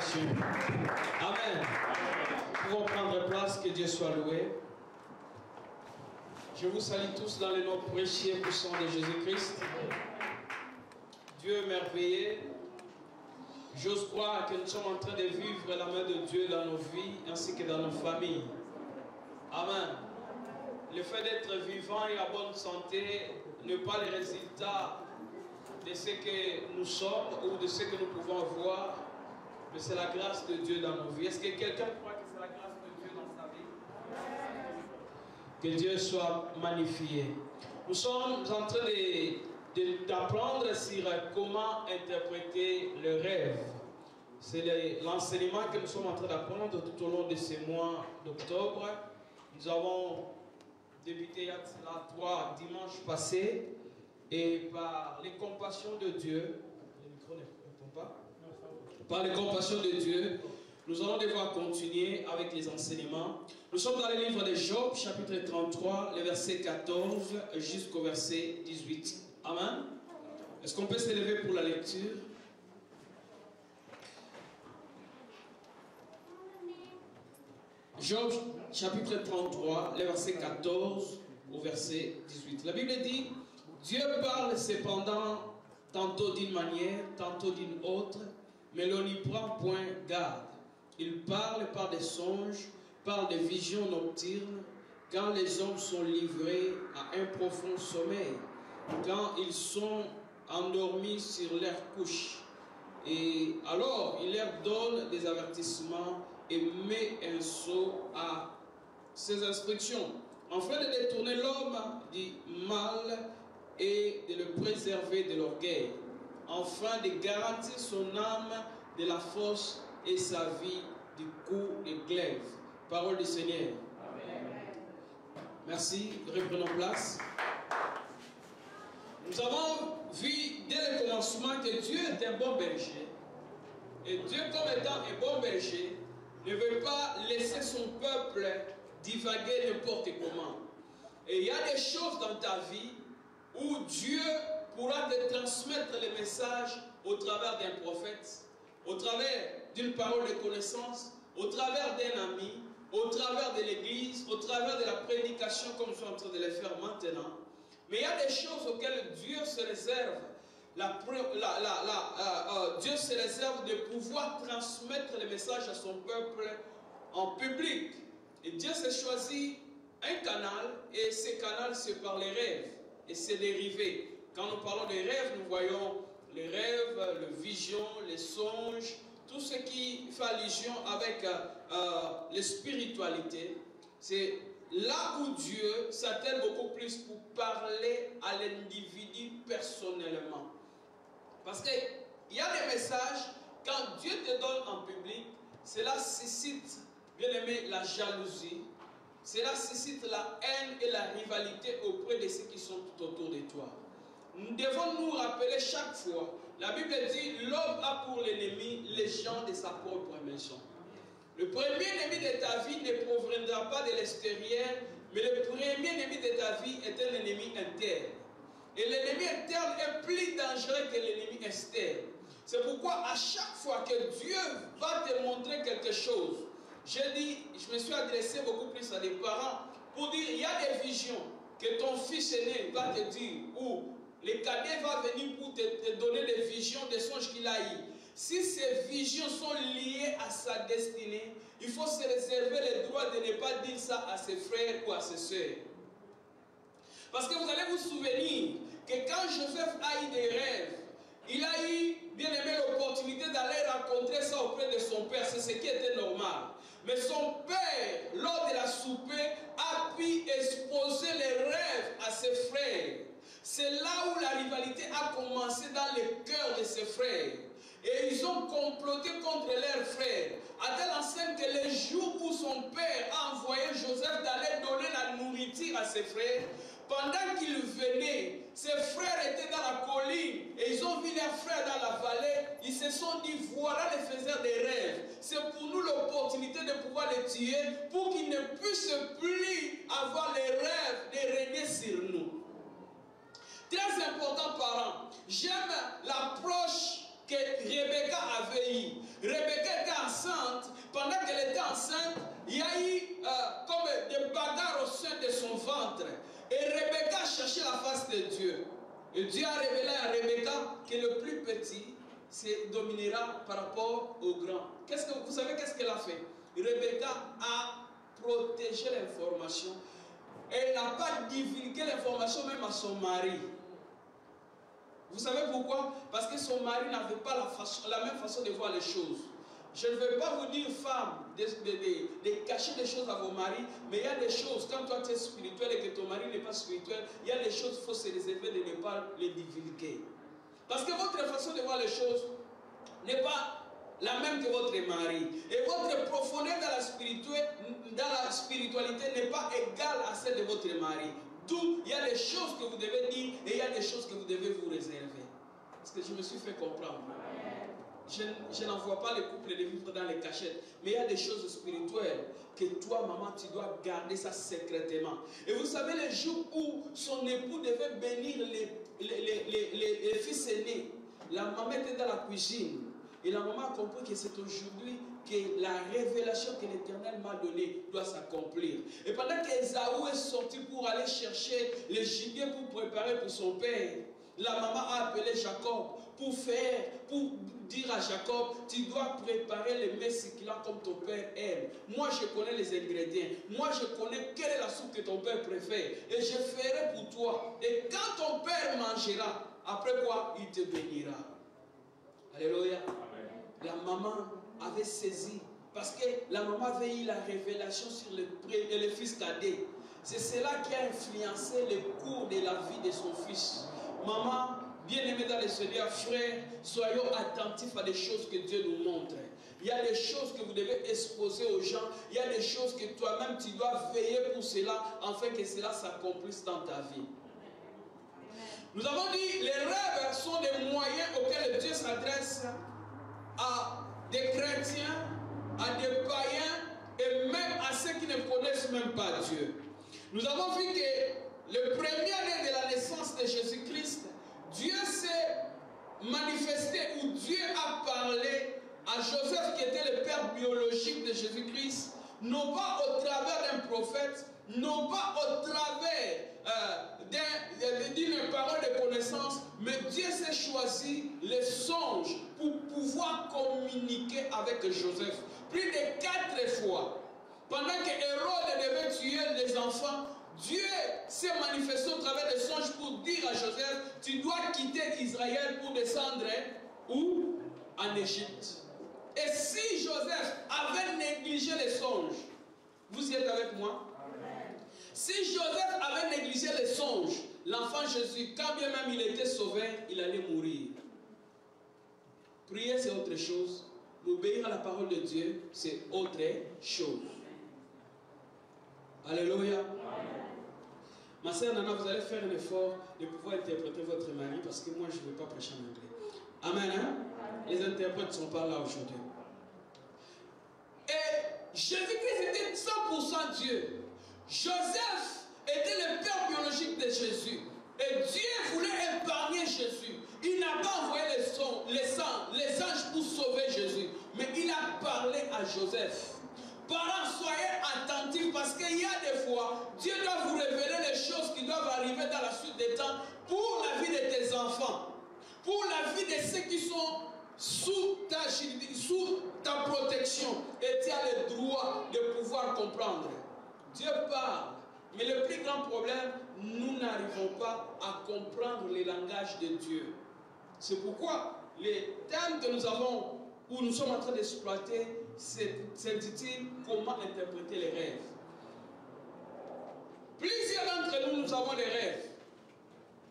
Jésus. Amen. Nous pouvons prendre place, que Dieu soit loué. Je vous salue tous dans le nom précieux et puissant de Jésus-Christ. Dieu merveilleux. J'ose croire que nous sommes en train de vivre la main de Dieu dans nos vies ainsi que dans nos familles. Amen. Le fait d'être vivant et en bonne santé n'est pas le résultat de ce que nous sommes ou de ce que nous pouvons voir, mais c'est la grâce de Dieu dans nos vies. Est-ce que quelqu'un croit que c'est la grâce de Dieu dans sa vie? Que Dieu soit magnifié. Nous sommes en train d'apprendre sur comment interpréter le rêve. C'est l'enseignement que nous sommes en train d'apprendre tout au long de ces mois d'octobre. Nous avons débuté il y a 3 dimanches passés et par les compassions de Dieu, le micro ne répond pas. Par les compassions de Dieu, nous allons devoir continuer avec les enseignements. Nous sommes dans le livre de Job, chapitre 33, le verset 14 jusqu'au verset 18. Amen. Est-ce qu'on peut s'élever pour la lecture? Job, chapitre 33, le verset 14 au verset 18. La Bible dit, Dieu parle cependant tantôt d'une manière, tantôt d'une autre, mais l'on n'y prend point garde. Il parle par des songes, par des visions nocturnes, quand les hommes sont livrés à un profond sommeil, quand ils sont endormis sur leur couche. Et alors, il leur donne des avertissements et met un sceau à ses instructions, afin de détourner l'homme du mal et de le préserver de l'orgueil, afin de garantir son âme de la force et sa vie du coup de glaive. Parole du Seigneur. Amen. Merci. Reprenons place. Nous avons vu dès le commencement que Dieu est un bon berger. Et Dieu, comme étant un bon berger, ne veut pas laisser son peuple divaguer n'importe comment. Et il y a des choses dans ta vie où Dieu pourra te transmettre les messages au travers d'un prophète, au travers d'une parole de connaissance, au travers d'un ami, au travers de l'église, au travers de la prédication comme je suis en train de le faire maintenant. Mais il y a des choses auxquelles Dieu se réserve. Dieu se réserve de pouvoir transmettre les messages à son peuple en public. Et Dieu s'est choisi un canal, et ce canal c'est par les rêves et ses dérivés. Quand nous parlons des rêves, nous voyons les rêves, les visions, les songes, tout ce qui fait allusion avec les spiritualités. C'est là où Dieu s'attelle beaucoup plus pour parler à l'individu personnellement. Parce qu'il y a des messages, quand Dieu te donne en public, cela suscite, bien aimé, la jalousie. Cela suscite la haine et la rivalité auprès de ceux qui sont tout autour de toi. Nous devons nous rappeler chaque fois, la Bible dit, l'homme a pour l'ennemi les gens de sa propre maison. Le premier ennemi de ta vie ne proviendra pas de l'extérieur, mais le premier ennemi de ta vie est un ennemi interne. Et l'ennemi interne est plus dangereux que l'ennemi externe. C'est pourquoi à chaque fois que Dieu va te montrer quelque chose, je me suis adressé beaucoup plus à des parents pour dire, il y a des visions que ton fils aîné va te dire, ou le cadet va venir pour te donner des visions, des songes qu'il a eu. Si ces visions sont liées à sa destinée, il faut se réserver le droit de ne pas dire ça à ses frères ou à ses soeurs. Parce que vous allez vous souvenir que quand Joseph a eu des rêves, il a eu, bien aimé, l'opportunité d'aller raconter ça auprès de son père. C'est ce qui était normal. Mais son père, lors de la soupée, a pu exposer les rêves à ses frères. C'est là où la rivalité a commencé dans le cœur de ses frères. Et ils ont comploté contre leurs frères, à telle enseigne que les jours où son père a envoyé Joseph d'aller donner la nourriture à ses frères, pendant qu'il venait, ses frères étaient dans la colline et ils ont vu leurs frères dans la vallée. Ils se sont dit, voilà les faiseurs des rêves. C'est pour nous l'opportunité de pouvoir les tuer pour qu'ils ne puissent plus avoir les rêves de régner sur nous. Très important, parents. J'aime l'approche que Rebecca avait eue. Rebecca était enceinte, pendant qu'elle était enceinte, il y a eu comme des bagarres au sein de son ventre. Et Rebecca cherchait la face de Dieu. Et Dieu a révélé à Rebecca que le plus petit se dominera par rapport au grand. Vous savez qu'est-ce qu'elle a fait? Rebecca a protégé l'information. Elle n'a pas divulgué l'information même à son mari. Vous savez pourquoi? Parce que son mari n'avait pas la même façon de voir les choses. Je ne vais pas vous dire, femme, de cacher des choses à vos maris, mais il y a des choses, quand toi tu es spirituel et que ton mari n'est pas spirituel, il y a des choses qu'il faut se réserver de ne pas les divulguer. Parce que votre façon de voir les choses n'est pas la même que votre mari. Et votre profondeur dans la spiritualité n'est pas égale à celle de votre mari. D'où il y a des choses que vous devez dire et il y a des choses que vous devez vous réserver. Parce que je me suis fait comprendre. Je n'envoie pas les couples de vivre dans les cachettes. Mais il y a des choses spirituelles que toi, maman, tu dois garder ça secrètement. Et vous savez, les jours où son époux devait bénir les fils aînés, la maman était dans la cuisine. Et la maman a compris que c'est aujourd'hui que la révélation que l'Éternel m'a donnée doit s'accomplir. Et pendant qu'Ésaü est sorti pour aller chercher le gibier pour préparer pour son père, la maman a appelé Jacob pour dire à Jacob, tu dois préparer les mets succulents comme ton père aime. Moi, je connais les ingrédients. Moi, je connais quelle est la soupe que ton père préfère. Et je ferai pour toi. Et quand ton père mangera, après quoi, il te bénira. Alléluia. La maman avait saisi. Parce que la maman avait eu la révélation sur le fils cadet. C'est cela qui a influencé le cours de la vie de son fils. Maman, bien-aimés dans le Seigneur, frères, soyons attentifs à des choses que Dieu nous montre. Il y a des choses que vous devez exposer aux gens. Il y a des choses que toi-même tu dois veiller pour cela, afin que cela s'accomplisse dans ta vie. Nous avons dit, les rêves sont des moyens auxquels Dieu s'adresse à des chrétiens, à des païens et même à ceux qui ne connaissent même pas Dieu. Nous avons vu que le premier année de la naissance de Jésus-Christ, Dieu s'est manifesté ou Dieu a parlé à Joseph qui était le père biologique de Jésus-Christ, non pas au travers d'un prophète, non pas au travers d'une parole de connaissance, mais Dieu s'est choisi les songes pour pouvoir communiquer avec Joseph. Plus de 4 fois. Pendant que Hérode devait tuer les enfants, Dieu s'est manifesté au travers des songes pour dire à Joseph, tu dois quitter Israël pour descendre où? En Égypte. Et si Joseph avait négligé les songes, vous y êtes avec moi? Si Joseph avait négligé les songes, l'enfant Jésus, quand bien même il était sauvé, il allait mourir. Prier, c'est autre chose. Obéir à la parole de Dieu, c'est autre chose. Alléluia. Ma sœur Nana, vous allez faire un effort de pouvoir interpréter votre mari parce que moi, je ne veux pas prêcher en anglais. Amen. Hein? Les interprètes ne sont pas là aujourd'hui. Et Jésus-Christ était 100% Dieu. Joseph était le père biologique de Jésus. Et Dieu voulait épargner Jésus. Il n'a pas envoyé les anges pour sauver Jésus. Mais il a parlé à Joseph. Parents, soyez attentifs parce qu'il y a des fois, Dieu doit vous révéler les choses qui doivent arriver dans la suite des temps pour la vie de tes enfants. Pour la vie de ceux qui sont sous ta protection. Et tu as le droit de pouvoir comprendre. Dieu parle. Mais le plus grand problème, nous n'arrivons pas à comprendre le langage de Dieu. C'est pourquoi les thèmes que nous avons, où nous sommes en train d'exploiter, s'intitule comment interpréter les rêves. Plusieurs d'entre nous, nous avons des rêves.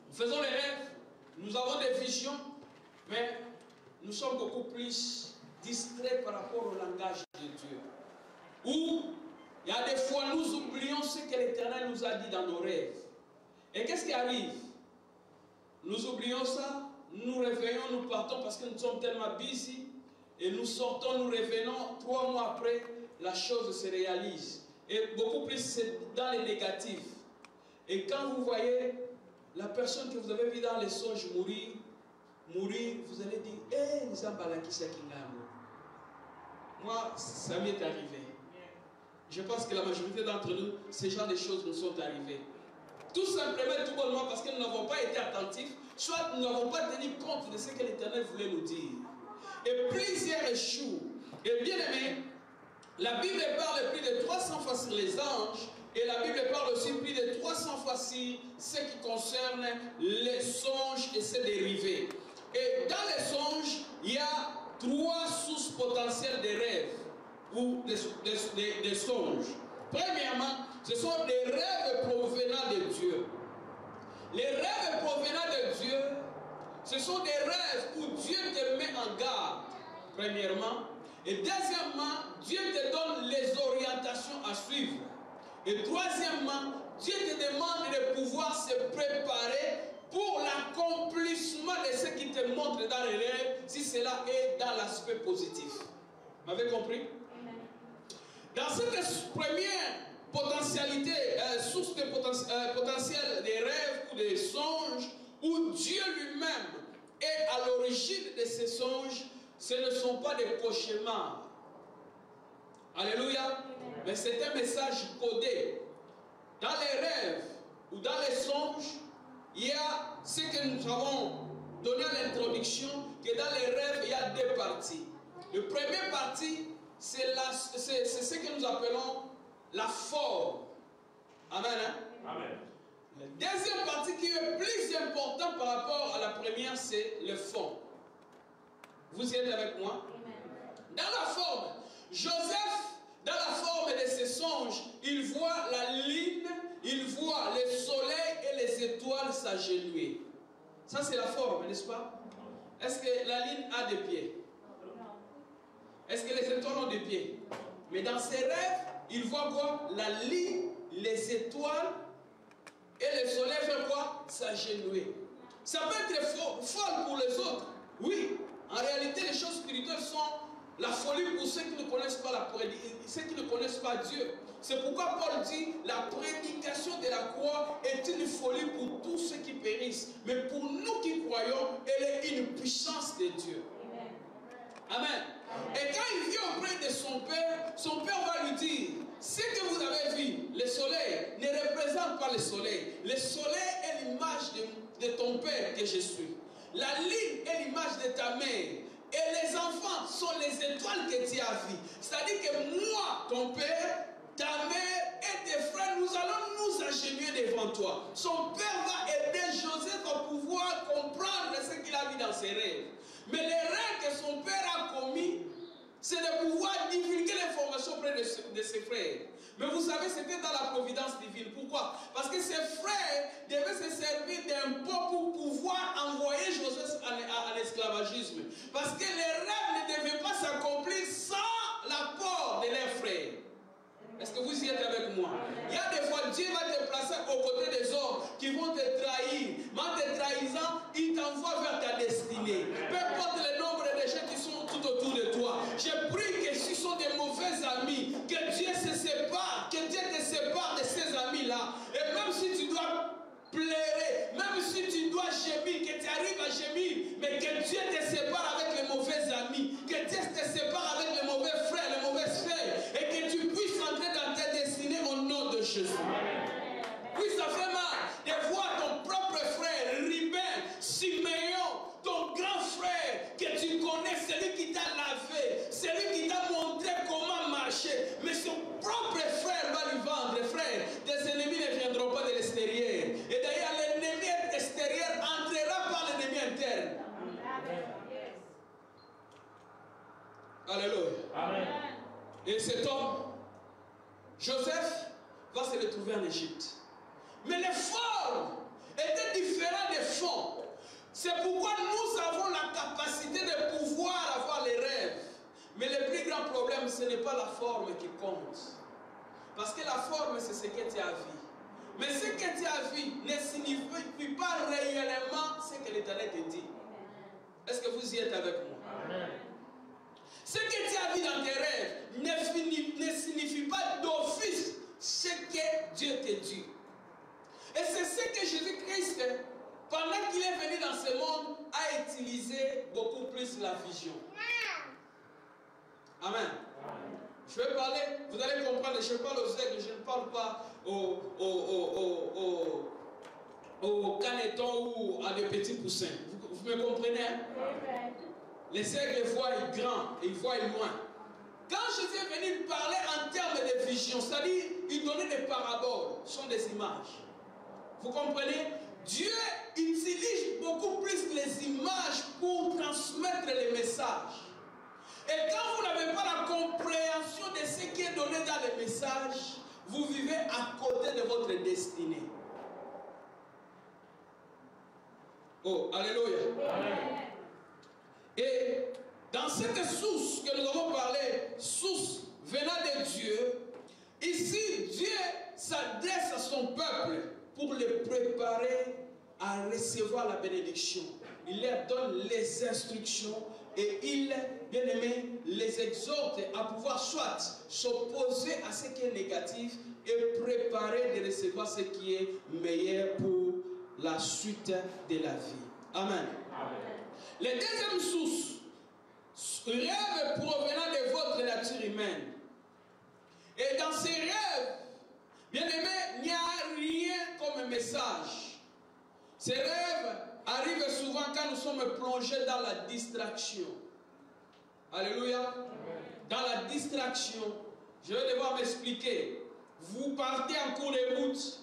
Nous faisons les rêves, nous avons des visions, mais nous sommes beaucoup plus distraits par rapport au langage de Dieu. Ou il y a des fois, nous oublions ce que l'Éternel nous a dit dans nos rêves. Et qu'est-ce qui arrive? Nous oublions ça, nous réveillons, nous partons parce que nous sommes tellement busy. Et nous sortons, nous revenons, 3 mois après, la chose se réalise. Et beaucoup plus, c'est dans les négatifs. Et quand vous voyez la personne que vous avez vue dans les songes mourir, vous allez dire, Nzambalaki Sakingamo. Moi, ça m'est arrivé. Je pense que la majorité d'entre nous, ce genre de choses nous sont arrivées. Tout simplement, tout bonnement, parce que nous n'avons pas été attentifs, soit nous n'avons pas tenu compte de ce que l'Éternel voulait nous dire. Et plusieurs échouent. Et bien aimé, la Bible parle plus de 300 fois sur les anges, et la Bible parle aussi plus de 300 fois sur ce qui concerne les songes et ses dérivés. Et dans les songes, il y a 3 sources potentielles de rêves ou des songes. Premièrement, ce sont des rêves provenant de Dieu. Les rêves provenant de Dieu, ce sont des rêves où Dieu te met en garde, premièrement. Et deuxièmement, Dieu te donne les orientations à suivre. Et troisièmement, Dieu te demande de pouvoir se préparer pour l'accomplissement de ce qu'il te montre dans les rêves, si cela est dans l'aspect positif. Vous m'avez compris? Dans cette première potentialité, source de potentiel des rêves ou des songes, où Dieu lui-même est à l'origine de ces songes, ce ne sont pas des cauchemars. Alléluia. Mais c'est un message codé. Dans les rêves ou dans les songes, il y a ce que nous avons donné à l'introduction, que dans les rêves, il y a 2 parties. La première partie, c'est ce que nous appelons la forme. Amen. Hein? Amen. La deuxième partie qui est plus importante par rapport à la première, c'est le fond. Vous êtes avec moi? Amen. Dans la forme, Joseph, dans la forme de ses songes, il voit la lune, il voit le soleil et les étoiles s'agenouiller. Ça, c'est la forme, n'est-ce pas? Est-ce que la lune a des pieds? Est-ce que les étoiles ont des pieds? Mais dans ses rêves, il voit quoi? La lune, les étoiles et le soleil fait quoi? S'agenouiller. Ça peut être folle pour les autres. Oui, en réalité, les choses spirituelles sont la folie pour ceux qui ne connaissent pas ceux qui ne connaissent pas Dieu. C'est pourquoi Paul dit, la prédication de la croix est une folie pour tous ceux qui périssent. Mais pour nous qui croyons, elle est une puissance de Dieu. Amen. Et quand il vient auprès de son père va lui dire, ce que vous avez vu, le soleil, ne représente pas le soleil. Le soleil est l'image de ton père que je suis. La lune est l'image de ta mère. Et les enfants sont les étoiles que tu as vues. C'est-à-dire que moi, ton père, ta mère et tes frères, nous allons nous agenouiller devant toi. Son père va aider Joseph à pouvoir comprendre ce qu'il a vu dans ses rêves. Mais les rêves que son père a commis, c'est de pouvoir divulguer l'information auprès de ses frères. Mais vous savez, c'était dans la providence divine. Pourquoi? Parce que ses frères devaient se servir d'impôts pour pouvoir envoyer Joseph à l'esclavagisme. Parce que les rêves ne devaient pas s'accomplir sans l'apport de leurs frères. Est-ce que vous y êtes avec moi? Il y a des fois, Dieu va te placer aux côtés des hommes qui vont te trahir. Mais en te trahissant, il t'envoie vers ta destinée. Peu importe le nombre de gens qui sont tout autour de toi. Je prie que si ce sont des mauvais amis, que Dieu se sépare, que Dieu te sépare de ces amis-là. Et même si tu dois pleurer, même si tu dois gémir, que tu arrives à gémir, mais que Dieu te sépare avec les mauvais amis, que Dieu te sépare avec les mauvais frères, les mauvaises sœurs, et que tu puisses entrer dans ta destinée au nom de Jésus. Oui, ça fait mal de voir ton propre frère, Ribin, Siméon, ton grand frère, que tu connais, celui qui t'a lavé, celui qui t'a montré comment marcher, mais son propre frère va lui vendre. Frère, tes ennemis ne viendront pas de l'extérieur. Et d'ailleurs, l'ennemi extérieur entrera par l'ennemi interne. Alléluia. Amen. Et cet homme, Joseph, va se retrouver en Égypte. Mais les formes étaient différentes des fonds. C'est pourquoi nous avons la capacité de pouvoir avoir les rêves. Mais le plus grand problème, ce n'est pas la forme qui compte. Parce que la forme, c'est ce que tu as vu. Mais ce que tu as vu ne signifie pas réellement ce que l'Éternel te dit. Est-ce que vous y êtes avec moi? Amen. Ce que tu as vu dans tes rêves ne signifie pas d'office ce que Dieu te dit. Et c'est ce que Jésus-Christ, pendant qu'il est venu dans ce monde, a utilisé beaucoup plus la vision. Amen. Je vais parler, vous allez comprendre, je parle aux aigles, je ne parle pas aux canetons ou à des petits poussins. Vous me comprenez? Hein? Les aigles voient grand et ils voient loin. Quand Jésus est venu parler en termes de vision, c'est-à-dire il donnait des paraboles, ce sont des images. Vous comprenez? Dieu utilise beaucoup plus les images pour transmettre les messages. Et quand vous n'avez pas la compréhension de ce qui est donné dans les messages, vous vivez à côté de votre destinée. Oh, alléluia. Amen. Et dans cette source que nous avons parlé, source venant de Dieu, ici Dieu s'adresse à son peuple pour les préparer à recevoir la bénédiction. Il leur donne les instructions et il, bien aimé, les exhorte à pouvoir soit s'opposer à ce qui est négatif et préparer de recevoir ce qui est meilleur pour la suite de la vie. Amen. Amen. La deuxième source, rêve provenant de votre nature humaine. Et dans ces rêves, bien aimé, il n'y a rien comme message. Ces rêves arrivent souvent quand nous sommes plongés dans la distraction. Alléluia. Dans la distraction, je vais devoir m'expliquer. Vous partez en cours de route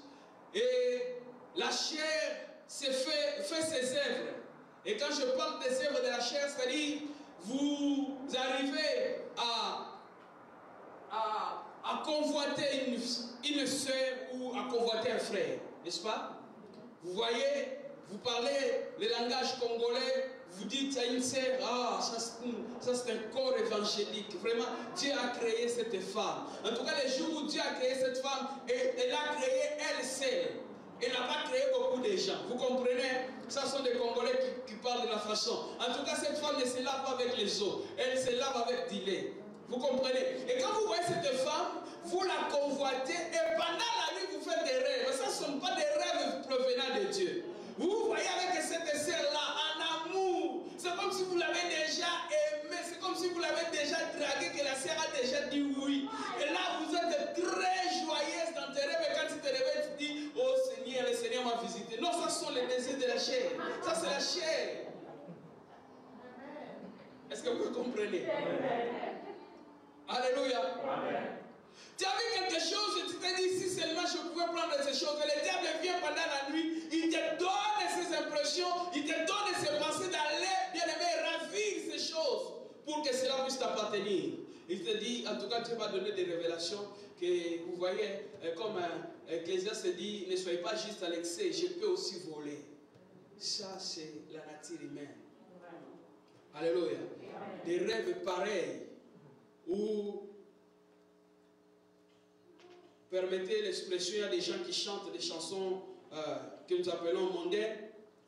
et la chair fait ses œuvres. Et quand je parle des œuvres de la chair, c'est-à-dire vous arrivez à convoiter une soeur ou à convoiter un frère, n'est-ce pas? Vous voyez, vous parlez le langage congolais, vous dites à une sœur, ah, ça c'est un corps évangélique. Vraiment, Dieu a créé cette femme. En tout cas, les jours où Dieu a créé cette femme, elle a créé elle seule. Elle n'a pas créé beaucoup de gens. Vous comprenez? Ça sont des Congolais qui parlent de la façon. En tout cas, cette femme ne se lave pas avec les eaux. Elle se lave avec du lait. Vous comprenez? Et quand vous voyez cette femme, vous la convoitez et pendant la nuit, vous faites des rêves. Ça ne sont pas des rêves provenant de Dieu. Vous voyez avec cette sœur-là en amour. C'est comme si vous l'avez déjà aimée. C'est comme si vous l'avez déjà draguée, que la sœur a déjà dit oui. Et là, vous êtes très joyeuse dans tes rêves. Et quand tu te réveilles, tu dis, oh Seigneur, le Seigneur m'a visité. Non, ça sont les désirs de la chair. Ça, c'est la chair. Est-ce que vous comprenez? Alléluia. Amen. Tu as vu quelque chose et tu t'es dit, si seulement je pouvais prendre ces choses. Et le diable vient pendant la nuit, il te donne ces impressions, il te donne ces pensées d'aller, bien aimé, ravir ces choses pour que cela puisse t'appartenir. Il te dit, en tout cas, Dieu va donner des révélations que vous voyez, comme Ecclésiaste dit, ne soyez pas juste à l'excès, je peux aussi voler. Ça, c'est la nature humaine. Alléluia. Des rêves pareils. Ou, permettez l'expression, il y a des gens qui chantent des chansons que nous appelons mondaines,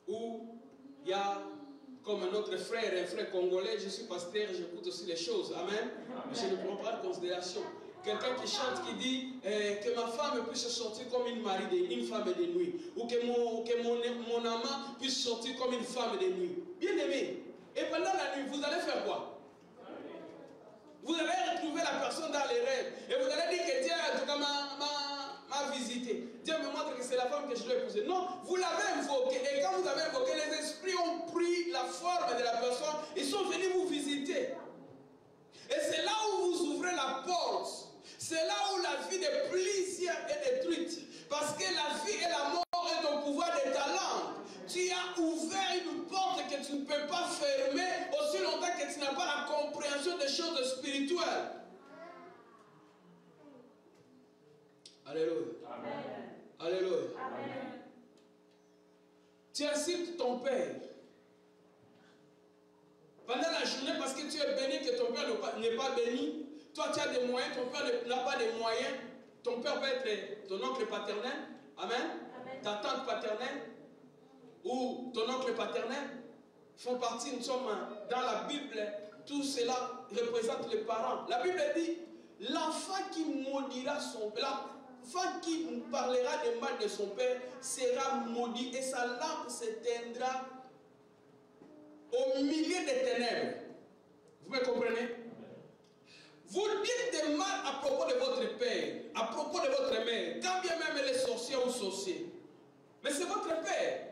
où il y a, comme notre frère, un frère congolais, je suis pasteur, j'écoute aussi les choses, amen, mais je ne prends pas en considération. Quelqu'un qui chante, qui dit que ma femme puisse sortir comme une femme de nuit, ou que mon amant puisse sortir comme une femme de nuit. Bien aimé, et pendant la nuit, vous allez faire quoi? Vous allez retrouver la personne dans les rêves. Et vous allez dire que Dieu, en tout cas, m'a visité. Dieu me montre que c'est la femme que je dois épouser. Non, vous l'avez invoqué. Et quand vous avez invoqué, les esprits ont pris la forme de la personne. Ils sont venus vous visiter. Et c'est là où vous ouvrez la porte. C'est là où la vie de plusieurs est détruite. Parce que la vie et la mort est au pouvoir des talents. Tu as ouvert une porte que tu ne peux pas fermer aussi longtemps que tu n'as pas la compréhension des choses spirituelles. Alléluia. Amen. Alléluia. Amen. Tu insultes ton père pendant la journée parce que tu es béni, que ton père n'est pas béni. Toi, tu as des moyens, ton père n'a pas de moyens. Ton père peut être ton oncle paternel. Amen. Amen. Ta tante paternelle ou ton oncle paternel font partie, nous sommes dans la Bible, tout cela représente les parents. La Bible dit, l'enfant qui maudira son père, l'enfant qui parlera de mal de son père sera maudit et sa lampe s'éteindra au milieu des ténèbres. Vous me comprenez? de mal à propos de votre père, à propos de votre mère, quand bien même elle est sorcière ou sorcier. Mais c'est votre père.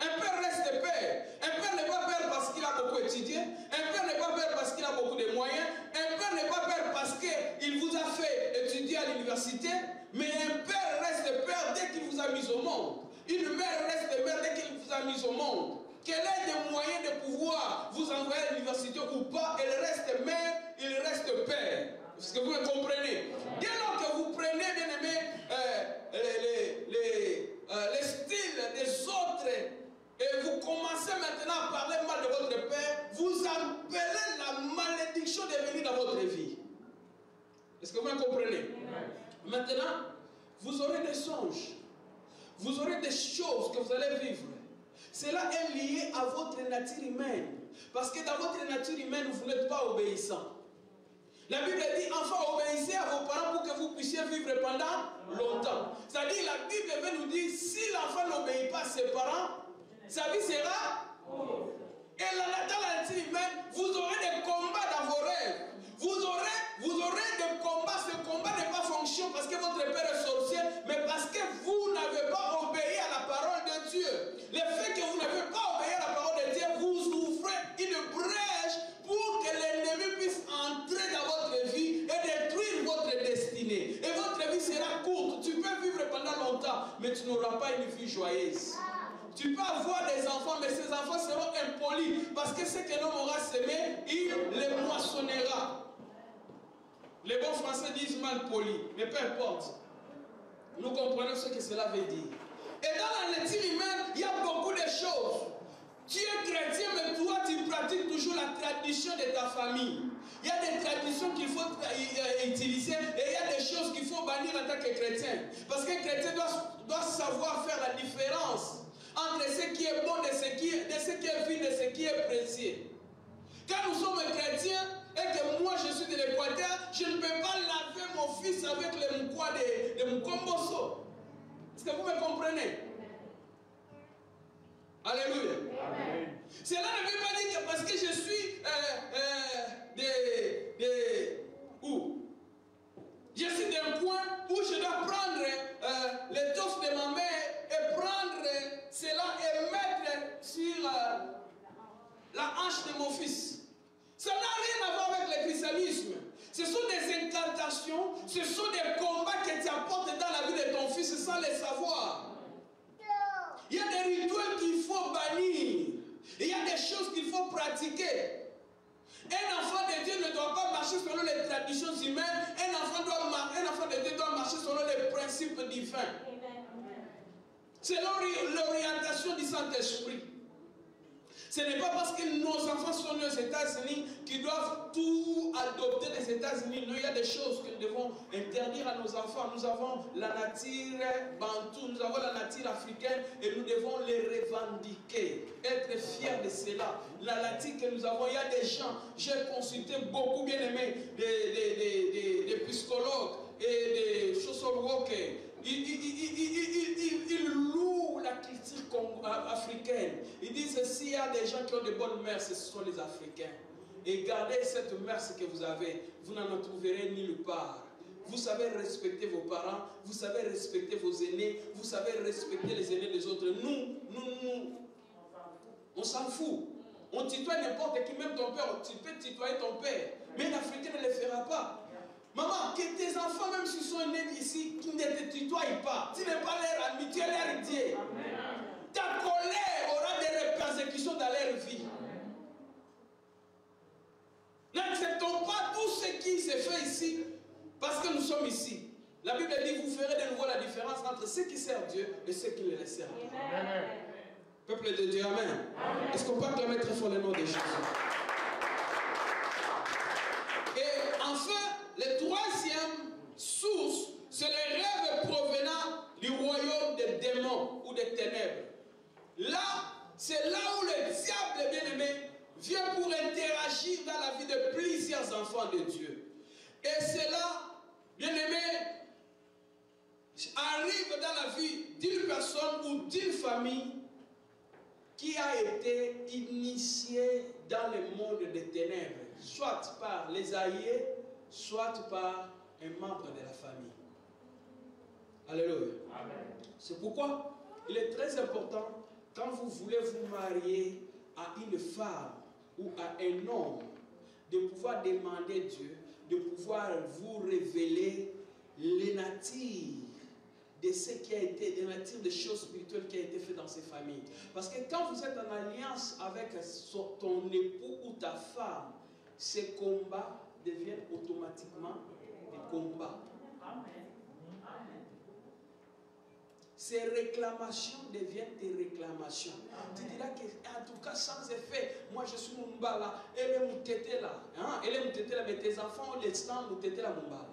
Un père reste père. Un père n'est pas père parce qu'il a beaucoup étudié. Un père n'est pas père parce qu'il a beaucoup de moyens. Un père n'est pas père parce qu'il vous a fait étudier à l'université. Mais un père reste père dès qu'il vous a mis au monde. Une mère reste mère dès qu'elle vous a mis au monde. Quel est le moyen de pouvoir vous envoyer à l'université ou pas? Elle reste mère, il reste père. Est-ce que vous me comprenez? Dès lors que vous prenez, bien aimé, les styles des autres, et vous commencez maintenant à parler mal de votre père, vous appelez la malédiction de venir dans votre vie. Est-ce que vous me comprenez? Maintenant, vous aurez des songes. Vous aurez des choses que vous allez vivre. Cela est lié à votre nature humaine. Parce que dans votre nature humaine, vous n'êtes pas obéissant. La Bible dit, enfants, obéissez à vos parents pour que vous puissiez vivre pendant longtemps. C'est-à-dire, la Bible veut nous dire, si l'enfant n'obéit pas à ses parents, sa vie sera... Et dans la nature humaine, vous aurez des combats dans vos rêves. Vous aurez des combats. Ce combat n'est pas fonction parce que votre père est sorcier, mais parce que vous n'avez pas obéi à la parole de Dieu. Le fait que vous n'avez pas obéi à la parole de Dieu, vous ouvrez une brèche pour que l'ennemi puisse entrer dans votre vie et détruire votre destinée. Et votre vie sera courte. Tu peux vivre pendant longtemps, mais tu n'auras pas une vie joyeuse. Tu peux avoir des enfants, mais ces enfants seront impolis. Parce que ce que l'homme aura semé, il les moissonnera. Les bons français disent mal poli, mais peu importe. Nous comprenons ce que cela veut dire. Et dans la nature humaine, il y a beaucoup de choses. Tu es chrétien, mais toi, tu pratiques toujours la tradition de ta famille. Il y a des traditions qu'il faut utiliser et il y a des choses qu'il faut bannir en tant que chrétien. Parce qu'un chrétien doit savoir faire la différence entre ce qui est bon, de ce qui est vil, de ce qui est précieux. Quand nous sommes chrétiens et que moi je suis de l'Équateur, je ne peux pas laver mon fils avec le moukoua de Mukomboso. Est-ce que vous me comprenez? Alléluia. Amen. Cela ne veut pas dire que parce que je suis je suis d'un point où je dois prendre l'étoffe de ma mère et prendre cela et mettre sur la hanche de mon fils. Ça n'a rien à voir avec le christianisme. Ce sont des incantations, ce sont des combats que tu apportes dans la vie de ton fils sans le savoir. Il y a des rituels qu'il faut bannir. Il y a des choses qu'il faut pratiquer. Un enfant de Dieu ne doit pas marcher selon les traditions humaines. Un enfant de Dieu doit marcher selon les principes divins. Selon l'orientation du Saint-Esprit. Ce n'est pas parce que nos enfants sont nés aux États-Unis qu'ils doivent tout adopter des États-Unis. Non, il y a des choses que nous devons interdire à nos enfants. Nous avons la nature bantou, nous avons la nature africaine et nous devons les revendiquer, être fiers de cela. La nature que nous avons, il y a des gens, j'ai consulté beaucoup bien aimés, des psychologues et des social workers. Ils louent la culture africaine. Ils disent s'il y a des gens qui ont de bonnes mœurs, ce sont les Africains. Et gardez cette mœurs que vous avez, vous n'en trouverez nulle part. Vous savez respecter vos parents, vous savez respecter vos aînés, vous savez respecter les aînés des autres. Nous, on s'en fout. On tutoie n'importe qui, même ton père, tu peux tutoyer ton père. Mais l'Africain ne le fera pas. Maman, que tes enfants, même s'ils sont nés ici, qui ne te tutoient pas, tu n'es pas leur ami, tu es leur Dieu. Ta colère aura des répercussions dans leur vie. N'acceptons pas tout ce qui se fait ici parce que nous sommes ici. La Bible dit, vous ferez de nouveau la différence entre ceux qui servent Dieu et ceux qui ne le servent pas. Peuple de Dieu, amen. Est-ce qu'on peut acclamer très fort le nom de Jésus? Et enfin, la troisième source, c'est les rêves provenant du royaume des démons ou des ténèbres. Là, c'est là où le diable bien-aimé vient pour interagir dans la vie de plusieurs enfants de Dieu. Et cela, bien-aimé, arrive dans la vie d'une personne ou d'une famille qui a été initiée dans le monde des ténèbres, soit par les aïeux, soit par un membre de la famille. Alléluia. C'est pourquoi il est très important, quand vous voulez vous marier à une femme ou à un homme, de pouvoir demander Dieu, de pouvoir vous révéler les natures de ce qui a été, les natures des choses spirituelles qui a été fait dans ces familles. Parce que quand vous êtes en alliance avec ton époux ou ta femme, ces combats deviennent automatiquement des combats. Ces réclamations deviennent des réclamations. Tu diras qu'en tout cas, sans effet, moi je suis Mumbala, elle est Moutete là. Hein? Elle est Moutete là, mais tes enfants ont l'instant Moutete là Mumbala.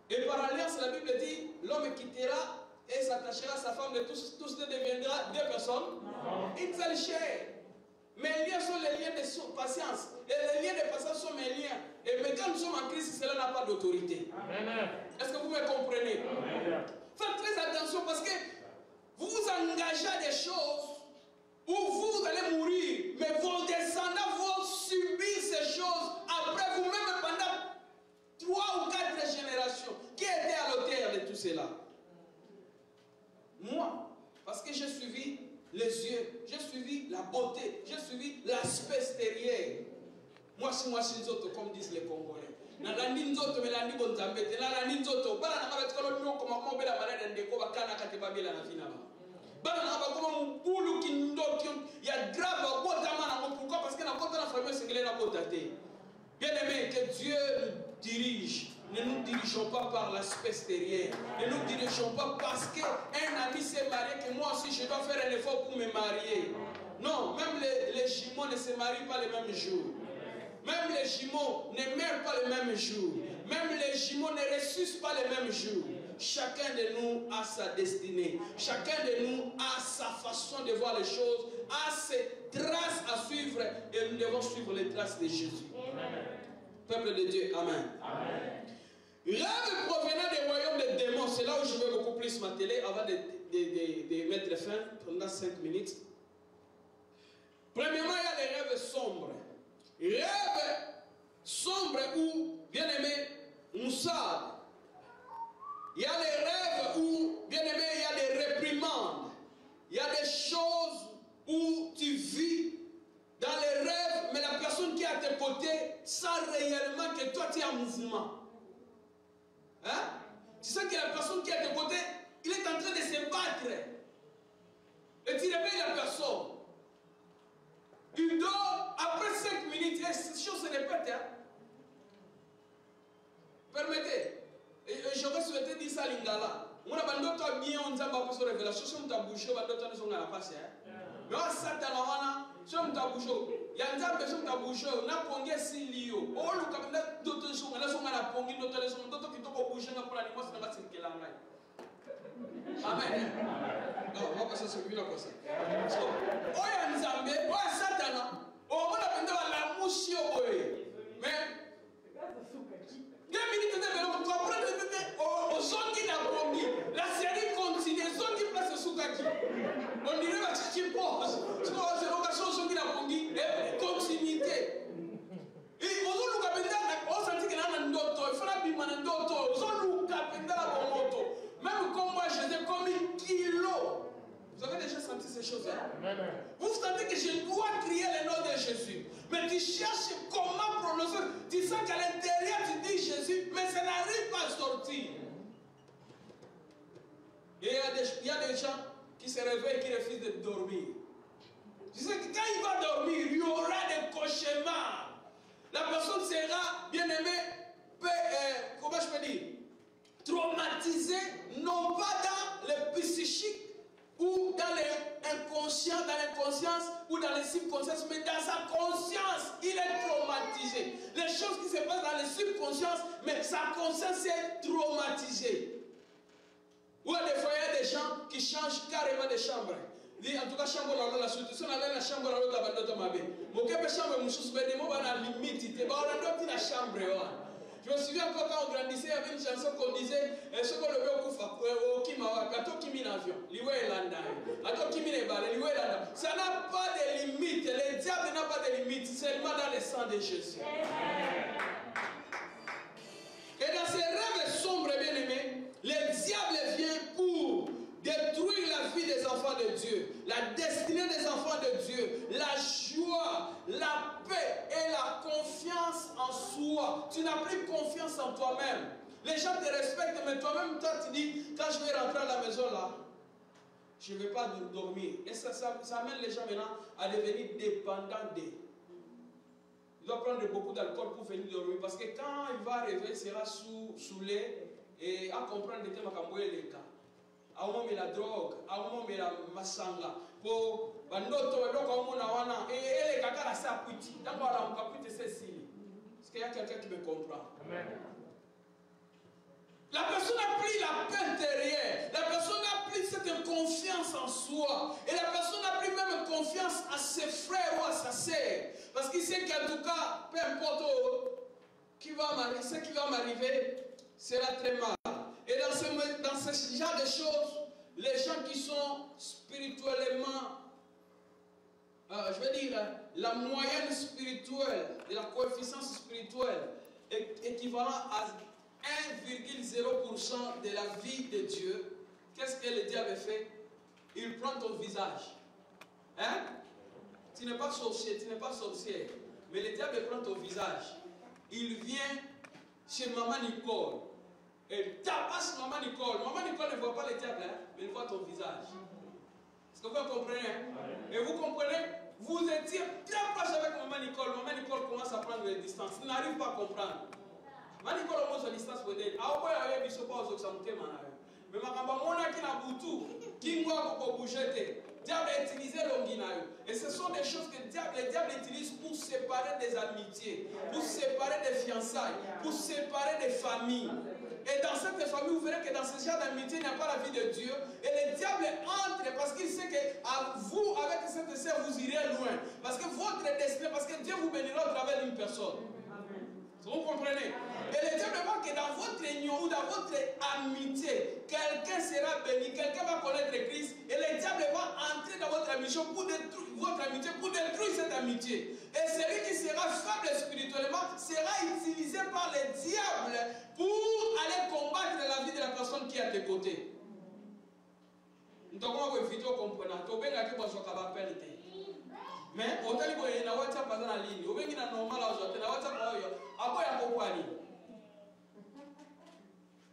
Et par alliance, la Bible dit, l'homme quittera et s'attachera à sa femme, de tous deviendra deux personnes. Une seule chair. Mes liens sont les liens de patience. Et les liens de patience sont mes liens. Et mais quand nous sommes en Christ, cela n'a pas d'autorité. Est-ce que vous me comprenez? Faites très attention parce que vous vous engagez à des choses où vous allez mourir. Mais vos descendants vont subir ces choses après vous-même pendant 3 ou 4 générations. Qui était à l'auteur de tout cela? Moi, parce que j'ai suivi les yeux, j'ai suivi la beauté, j'ai suivi l'aspect extérieur. Moi, c'est nous autres, comme disent les Congolais. Nalandi nzoto melandi bonzambete, nalandi nzoto. Bana na kabet kolo nyo koma kombe la malade ndeko bakana kati babela na fina ba. Bana na bakoma mbulu kindoki ya grave botama na pourquoi parce que na kota na famille singile na kota te. Bien aimé, que Dieu nous dirige. Ne nous dirigeons pas par l'aspect extérieur. Ne nous dirigeons pas parce qu'un ami s'est marié, que moi aussi je dois faire un effort pour me marier. Non, même les jumeaux ne se marient pas le même jour. Même les jumeaux ne meurent pas le même jour. Même les jumeaux ne ressuscitent pas le même jour. Chacun de nous a sa destinée. Chacun de nous a sa façon de voir les choses, a ses traces à suivre. Et nous devons suivre les traces de Jésus. Amen. Peuple de Dieu, Amen. Amen. Rêve provenant des royaumes des démons, c'est là où je vais beaucoup plus m'atteler avant de mettre fin pendant 5 minutes. Premièrement, il y a les rêves sombres. Rêves sombres où, bien aimé, Moussad. Il y a les rêves où, bien aimé, il y a des réprimandes. Il y a des choses où tu vis dans les rêves, mais la personne qui est à tes côtés sent réellement que toi tu es en mouvement. Hein? Tu sais que la personne qui est à tes côtés, il est en train de se battre. Et tu réveilles la personne. Il dort après 5 minutes et cette chose se répète. Hein? Permettez. Et j'aurais souhaité dire ça à Lingala. On a bandoto bien on zamba pour révélation. Si on t'a bouché, bandoto ne sont à la passe. Mais on s'attend à wana. Si on t'a bouché, il y a un zamba qui t'a bouché. On a pongé si lio. Oh le cabinet d'autres sont là sont à la pongé d'autres sont d'autres qui t'ont bouché na pour l'animation c'est pas ce qu'il a là. Amen. Non, on va passer sur lui là comme ça. So, oh il y a un zamba, oh Satan. Oh on a besoin de la mouche au mais 2 minutes de vélo, tu apprends le bébé aux gens qui l'ont promis. La série continue, les gens qui placent sous Kaki. On dirait que tu poses. Tu vois, c'est l'occasion aux gens qui l'ont promis. Continuité. Et aux gens qui l'ont promis, on sentit qu'il y a un autre. Il faut la bimane un autre. Aux gens qui l'ont promis, même comme moi, j'étais comme 1 kilo. Vous avez déjà senti ces choses-là? Vous sentez que je dois crier le nom de Jésus. Mais tu cherches comment prononcer. Tu sens qu'à l'intérieur tu dis Jésus, mais ça n'arrive pas à sortir. Et il y a des gens qui se réveillent et qui refusent de dormir. Tu sais que quand il va dormir, il y aura des cauchemars. La personne sera, bien aimée, comment je peux dire, traumatisée, non pas dans le psychique, ou dans l'inconscient, dans l'inconscience, ou dans les subconsciences, mais dans sa conscience, il est traumatisé. Les choses qui se passent dans les subconsciences, mais sa conscience est traumatisée. Ou à des fois, il y a des gens qui changent carrément de chambre. En tout cas, chambre dans la situation, on a la chambre dans l'autre abandon de ma vie. Mais quand chambre, je suis venu, on a la limite, on a la chambre. Je me souviens encore quand on grandissait, il y avait une chanson qu'on disait ce qu'on le veut au Kimawa, à toi qui mine avion, liwe landa, à toi qui mine balle, liwe landa. Ça n'a pas de limite, le diable n'a pas de limite, seulement seulement dans le sang de Jésus. Et dans ces rêves sombres, bien aimés, le diable vient pour détruire la vie des enfants de Dieu, la destinée des enfants de Dieu, la joie, la paix et la confiance en soi. Tu n'as plus confiance en toi-même. Les gens te respectent, mais toi-même, toi, tu dis, quand je vais rentrer à la maison là, je ne vais pas dormir. Et ça amène les gens maintenant à devenir dépendants d'eux. Il doit prendre beaucoup d'alcool pour venir dormir. Parce que quand il va arriver, il sera saoulé et à comprendre que tu les cas. À un moment, il y a la drogue, à un moment, il y a la masanga. Pour et les caca, c'est à petit. D'abord, c'est Cécile. Est-ce qu'il y a quelqu'un qui me comprend? Amen. La personne a pris la paix intérieure. La personne a pris cette confiance en soi. Et la personne a pris même confiance à ses frères ou à sa sœur. Parce qu'il sait qu'en tout cas, peu importe ce qui va m'arriver sera très mal. Et dans ce genre de choses, les gens qui sont spirituellement, je veux dire, la moyenne spirituelle et la coefficience spirituelle est équivalent à 1,0% de la vie de Dieu. Qu'est-ce que le diable fait? Il prend ton visage. Hein? Tu n'es pas sorcier, tu n'es pas sorcière. Mais le diable prend ton visage. Il vient chez Maman Nicole. Et tabasse Maman Nicole. Maman Nicole ne voit pas le diable, hein, mais il voit ton visage. Est-ce que vous comprenez? Et vous comprenez? Vous étiez très proche avec Maman Nicole. Maman Nicole commence à prendre les distances. Il n'arrive pas à comprendre. Maman Nicole commence à distance pour elle. Ah ouais, il y a pas aux autres. Mais ma campagne, qui n'a boutou, qui n'a pas bougé. Le diable a utilisé l'onginayo. Et ce sont des choses que le diable utilise pour séparer des amitiés, pour séparer des fiançailles, pour séparer des familles. Et dans cette famille, vous verrez que dans ce genre d'amitié, il n'y a pas la vie de Dieu. Et le diable entre parce qu'il sait que à vous, avec cette sœur, vous irez loin. Parce que votre destinée, parce que Dieu vous bénira au travers d'une personne. Vous comprenez? Et le diable voit que dans votre union ou dans votre amitié, quelqu'un sera béni, quelqu'un va connaître Christ. Et le diable va entrer dans votre amitié pour détruire cette amitié. Et celui qui sera faible spirituellement sera utilisé par le diable pour aller combattre la vie de la personne qui est à tes côtés. Donc, on va éviter de comprendre. Mais au tali boye na WhatsApp bazana ligne obengi na normal azo na WhatsApp oyo aboya kokwani.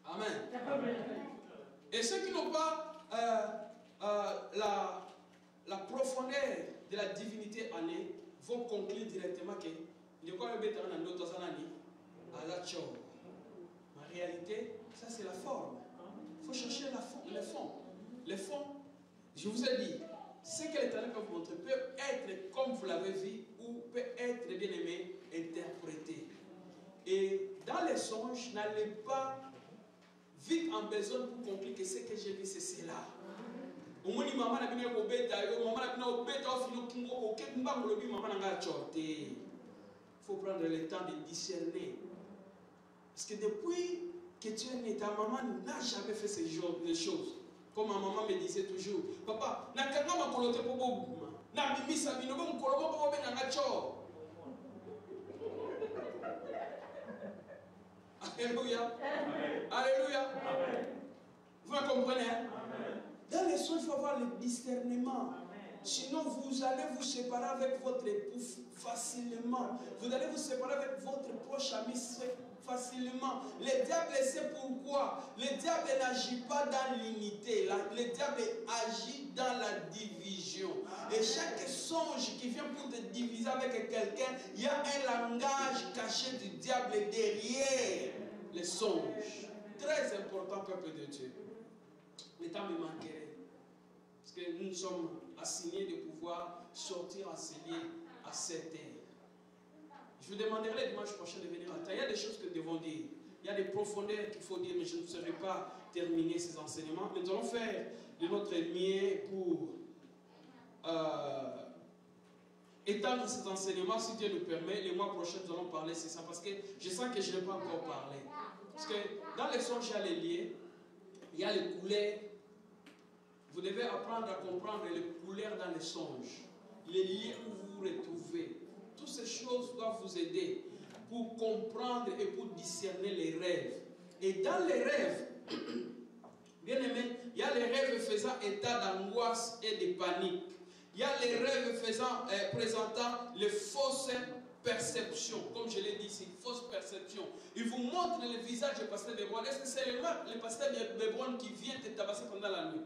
Amen. Et ceux qui n'ont pas la profondeur de la divinité en eux vont conclure directement que de quoi le bétard na ndoto sanani azacho. En réalité, ça c'est la forme. Il faut chercher le fond. Le fond, je vous ai dit, ce que l'Éternel peut vous montrer peut être comme vous l'avez vu ou peut être, bien aimé, interprété. Et dans les songes, n'allez pas vite en besoin pour conclure que ce que j'ai vu, c'est cela. Il faut prendre le temps de discerner. Parce que depuis que tu es né, ta maman n'a jamais fait ce genre de choses. Comme ma maman me disait toujours, papa, na kanga makolote po bobuma, na bimisa binobo mukolomo po bobe nanga cho. Alléluia. Alléluia. Vous me comprenez? Amen. Dans les soins, il faut avoir le discernement. Amen. Sinon, vous allez vous séparer avec votre époux facilement. Vous allez vous séparer avec votre proche ami facilement. Le diable sait pourquoi. Le diable n'agit pas dans l'unité. Le diable agit dans la division. Et chaque songe qui vient pour te diviser avec quelqu'un, il y a un langage caché du diable derrière les songes. Très important, peuple de Dieu. Le temps me manquerait. Parce que nous sommes assignés de pouvoir sortir enseigner à cette heure. Je vous demanderai le dimanche prochain de venir à temps. Il y a des choses que nous devons dire. Il y a des profondeurs qu'il faut dire, mais je ne saurais pas terminer ces enseignements. Mais nous allons faire de notre mieux pour étendre cet enseignement, si Dieu nous permet. Le mois prochain, nous allons parler, c'est ça. Parce que je sens que je n'ai pas encore parlé. Parce que dans les songes, il y a les liens, il y a les couleurs. Vous devez apprendre à comprendre les couleurs dans les songes, les liens où vous vous retrouvez. Toutes ces choses vous aider pour comprendre et pour discerner les rêves. Et dans les rêves, bien aimé, il y a les rêves faisant état d'angoisse et de panique. Il y a les rêves présentant les fausses perceptions, comme je l'ai dit ici, fausses perceptions. Il vous montre le visage du pasteur Bébron. Est-ce que c'est le pasteur Bébron qui vient te tabasser pendant la nuit?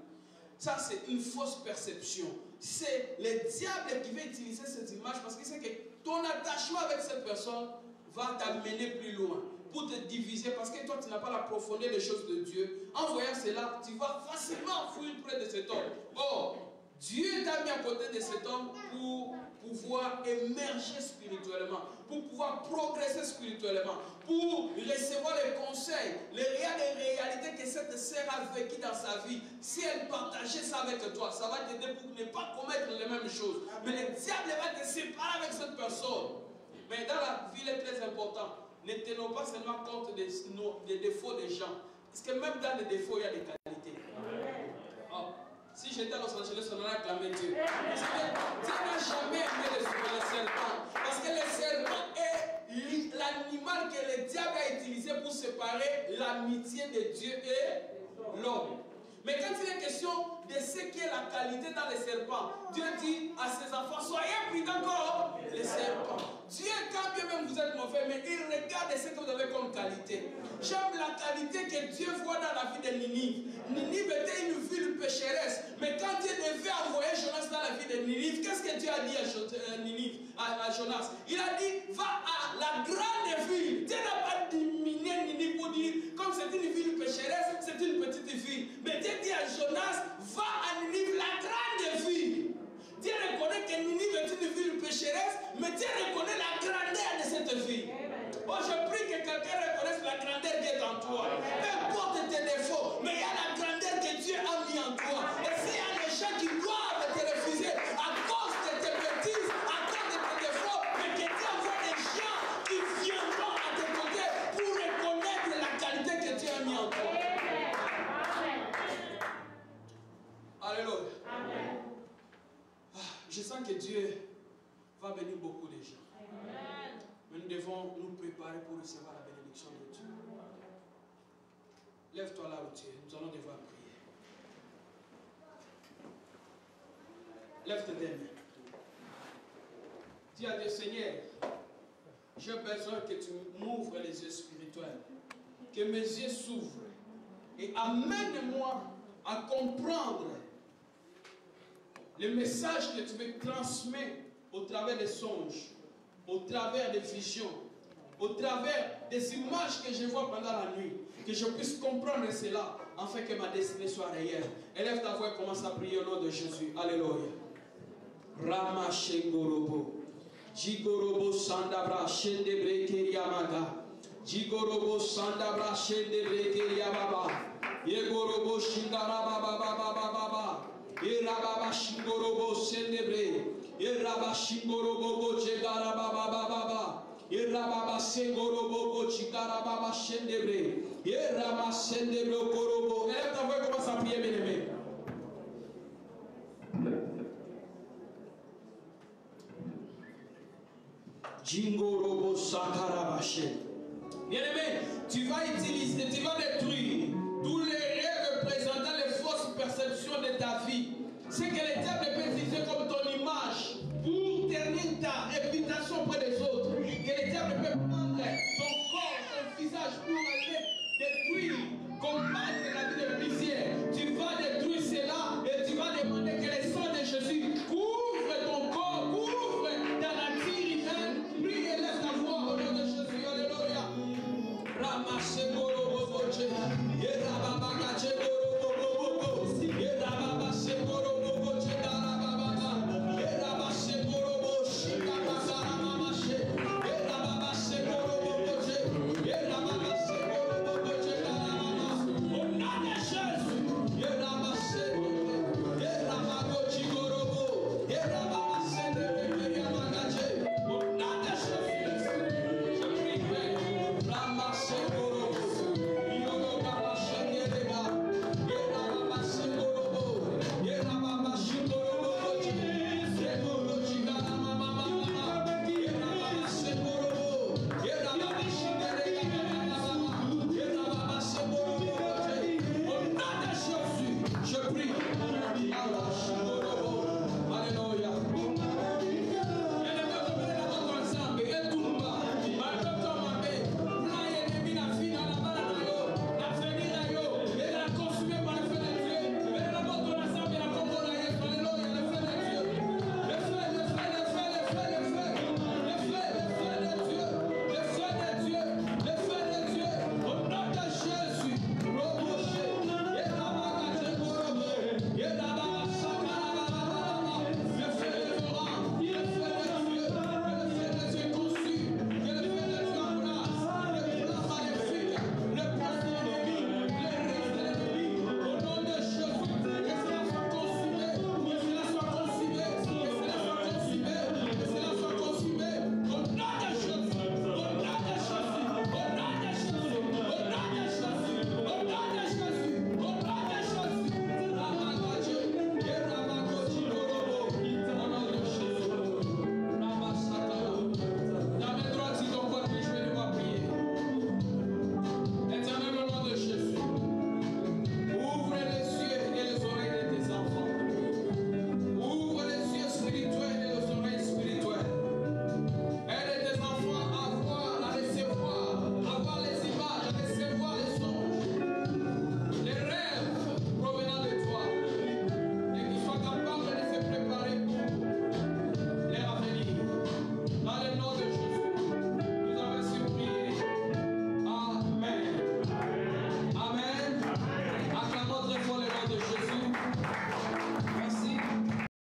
Ça, c'est une fausse perception. C'est le diable qui va utiliser cette image parce qu'il sait que ton attachement avec cette personne va t'amener plus loin pour te diviser parce que toi, tu n'as pas la profondeur des choses de Dieu. En voyant cela, tu vas facilement fuir près de cet homme. Or, Dieu t'a mis à côté de cet homme pour pouvoir émerger spirituellement, pour pouvoir progresser spirituellement, pour recevoir les conseils, les réalités que cette sœur a vécues dans sa vie. Si elle partageait ça avec toi, ça va t'aider pour ne pas commettre les mêmes choses. Mais le diable va te séparer avec cette personne. Mais dans la vie, il est très important. Ne tenons pas seulement compte des défauts des gens. Parce que même dans les défauts, il y a des qualités. Oh. Si j'étais à Los Angeles, on aurait acclamé Dieu. Parce que Dieu n'a jamais aimé les serpents. Parce que le serpent est l'animal que le diable a utilisé pour séparer l'amitié de Dieu et l'homme. Mais quand il est question de ce qu'est la qualité dans les serpents, Dieu dit à ses enfants, soyez prudents comme les serpents. Dieu, quand bien même vous êtes mauvais, mais il regarde ce que vous avez comme qualité. J'aime la qualité que Dieu voit dans la vie de Ninive. Ninive était une ville pécheresse. Mais quand Dieu devait envoyer Jonas dans la vie de Ninive, qu'est-ce que Dieu a dit à Jonas? Il a dit, va à la grande ville. Dieu n'a pas diminué Ninive pour dire, comme c'est une ville pécheresse, c'est une petite ville. Mais Dieu dit à Jonas, va à Ninive, la grande ville. Dieu reconnaît que Ninive est une ville pécheresse, mais Dieu reconnaît la grandeur de cette ville. Bon, je prie que quelqu'un reconnaisse la grandeur qui est en toi. Peu importe tes défauts, mais il y a la grandeur que Dieu a mis en toi. Et s'il y a des gens qui doivent te refuser à cause de tes bêtises, à cause de tes défauts, mais que Dieu envoie des gens qui viendront à tes côtés pour reconnaître la qualité que Dieu a mis en toi. Alléluia. Amen. Je sens que Dieu va bénir beaucoup de gens. Amen. Mais nous devons nous préparer pour recevoir la bénédiction de Dieu. Lève-toi là où tu es. Nous allons devoir prier. Lève tes mains. Dis à Dieu, Seigneur, j'ai besoin que tu m'ouvres les yeux spirituels. Que mes yeux s'ouvrent. Et amène-moi à comprendre le message que tu me transmets au travers des songes, au travers des visions, au travers des images que je vois pendant la nuit, que je puisse comprendre cela, afin que ma destinée soit réelle. Élève ta voix et commence à prier au nom de Jésus. Alléluia. Rama Shengorobo. Jigorobo Sandabra Shendebre Keriamaga. Jigorobo Sandabra Shendebre Keriababa. Yegorobo Shindarababa Baba. Irababa Shingorobo Sendebre. Iraba Shingorobo Chegarababa Baba. Irababa Sengorobo Chigarababa Shendebre. Iraba Sendebre Korobo. Élève ta voix et commence à prier, bien aimé. Jingorobo Sakarabashe. Bien aimé, tu vas utiliser, tu vas détruire tous les rêves présentant les fausses perceptions de ta vie. C'est que le diable peut utiliser comme ton image pour